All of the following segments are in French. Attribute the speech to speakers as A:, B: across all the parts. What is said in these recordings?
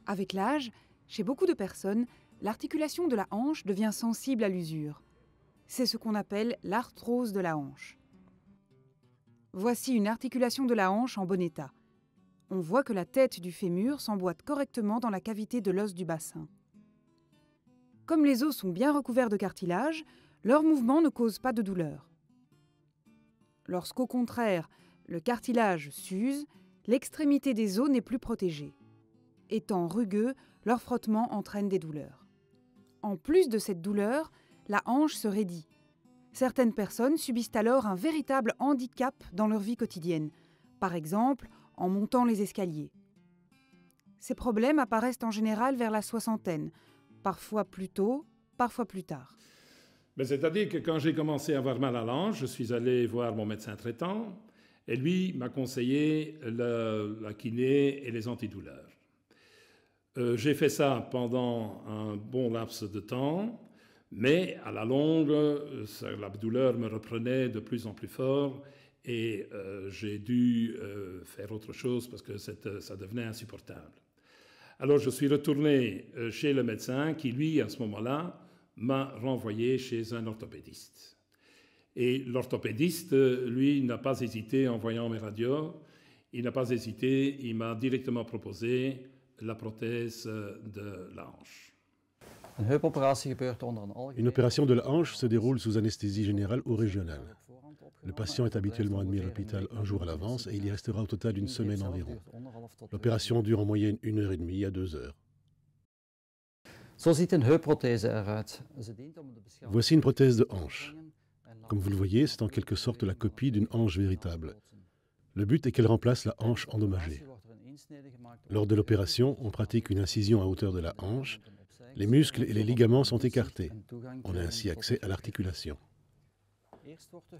A: Avec l'âge, chez beaucoup de personnes, l'articulation de la hanche devient sensible à l'usure. C'est ce qu'on appelle l'arthrose de la hanche. Voici une articulation de la hanche en bon état. On voit que la tête du fémur s'emboîte correctement dans la cavité de l'os du bassin. Comme les os sont bien recouverts de cartilage, leur mouvement ne cause pas de douleur. Lorsqu'au contraire, le cartilage s'use, l'extrémité des os n'est plus protégée. Étant rugueux, leur frottement entraîne des douleurs. En plus de cette douleur, la hanche se raidit. Certaines personnes subissent alors un véritable handicap dans leur vie quotidienne, par exemple en montant les escaliers. Ces problèmes apparaissent en général vers la soixantaine, parfois plus tôt, parfois plus tard.
B: C'est-à-dire que quand j'ai commencé à avoir mal à la hanche, je suis allé voir mon médecin traitant et lui m'a conseillé la kiné et les antidouleurs. J'ai fait ça pendant un bon laps de temps, mais à la longue, la douleur me reprenait de plus en plus fort et j'ai dû faire autre chose parce que ça devenait insupportable. Alors je suis retourné chez le médecin qui, lui, à ce moment-là, m'a renvoyé chez un orthopédiste. Et l'orthopédiste, lui, n'a pas hésité en voyant mes radios, il n'a pas hésité, il m'a directement proposé la prothèse de la hanche.
C: Une opération de la hanche se déroule sous anesthésie générale ou régionale. Le patient est habituellement admis à l'hôpital un jour à l'avance et il y restera au total une semaine environ. L'opération dure en moyenne 1h30 à 2 heures. Voici une prothèse de hanche. Comme vous le voyez, c'est en quelque sorte la copie d'une hanche véritable. Le but est qu'elle remplace la hanche endommagée. Lors de l'opération, on pratique une incision à hauteur de la hanche. Les muscles et les ligaments sont écartés. On a ainsi accès à l'articulation.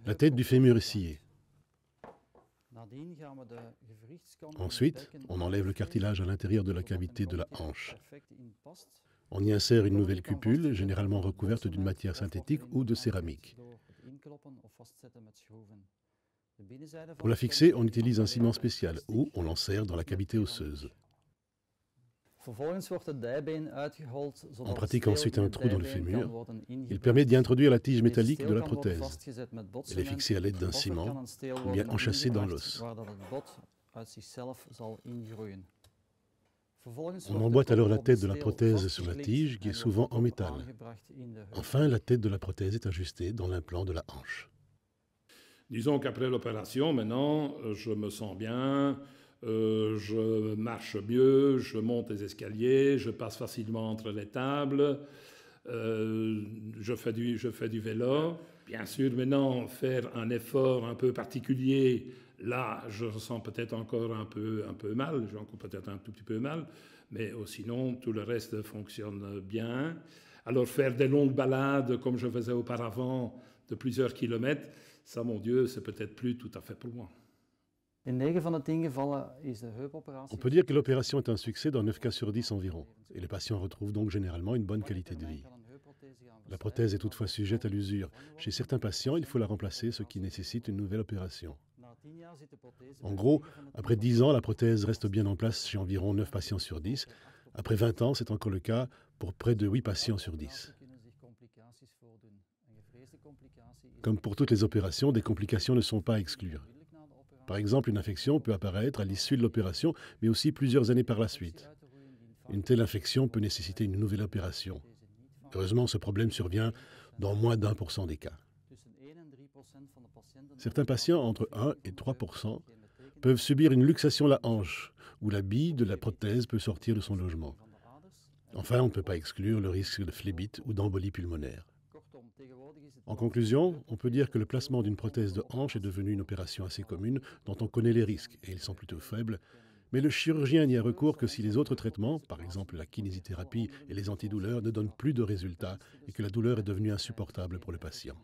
C: La tête du fémur est sciée. Ensuite, on enlève le cartilage à l'intérieur de la cavité de la hanche. On y insère une nouvelle cupule, généralement recouverte d'une matière synthétique ou de céramique. Pour la fixer, on utilise un ciment spécial ou on l'ensère dans la cavité osseuse. On pratique ensuite un trou dans le fémur. Il permet d'y introduire la tige métallique de la prothèse. Elle est fixée à l'aide d'un ciment ou bien enchâssée dans l'os. On emboîte alors la tête de la prothèse sur la tige qui est souvent en métal. Enfin, la tête de la prothèse est ajustée dans l'implant de la hanche.
B: Disons qu'après l'opération, maintenant, je me sens bien, je marche mieux, je monte les escaliers, je passe facilement entre les tables, je fais du vélo. Bien sûr, maintenant, faire un effort un peu particulier, là, je ressens peut-être encore un peu mal, j'ai encore peut-être un tout petit peu mal, mais sinon, tout le reste fonctionne bien. Alors, faire des longues balades, comme je faisais auparavant, de plusieurs kilomètres, ça, mon Dieu, c'est peut-être plus tout à fait pour moi.
C: On peut dire que l'opération est un succès dans 9 cas sur 10 environ, et les patients retrouvent donc généralement une bonne qualité de vie. La prothèse est toutefois sujette à l'usure. Chez certains patients, il faut la remplacer, ce qui nécessite une nouvelle opération. En gros, après 10 ans, la prothèse reste bien en place chez environ 9 patients sur 10. Après 20 ans, c'est encore le cas pour près de 8 patients sur 10. Comme pour toutes les opérations, des complications ne sont pas à exclure. Par exemple, une infection peut apparaître à l'issue de l'opération, mais aussi plusieurs années par la suite. Une telle infection peut nécessiter une nouvelle opération. Heureusement, ce problème survient dans moins d'1% des cas. Certains patients, entre 1 et 3%, peuvent subir une luxation de la hanche, où la bille de la prothèse peut sortir de son logement. Enfin, on ne peut pas exclure le risque de phlébite ou d'embolie pulmonaire. En conclusion, on peut dire que le placement d'une prothèse de hanche est devenu une opération assez commune dont on connaît les risques, et ils sont plutôt faibles, mais le chirurgien n'y a recours que si les autres traitements, par exemple la kinésithérapie et les antidouleurs, ne donnent plus de résultats et que la douleur est devenue insupportable pour le patient.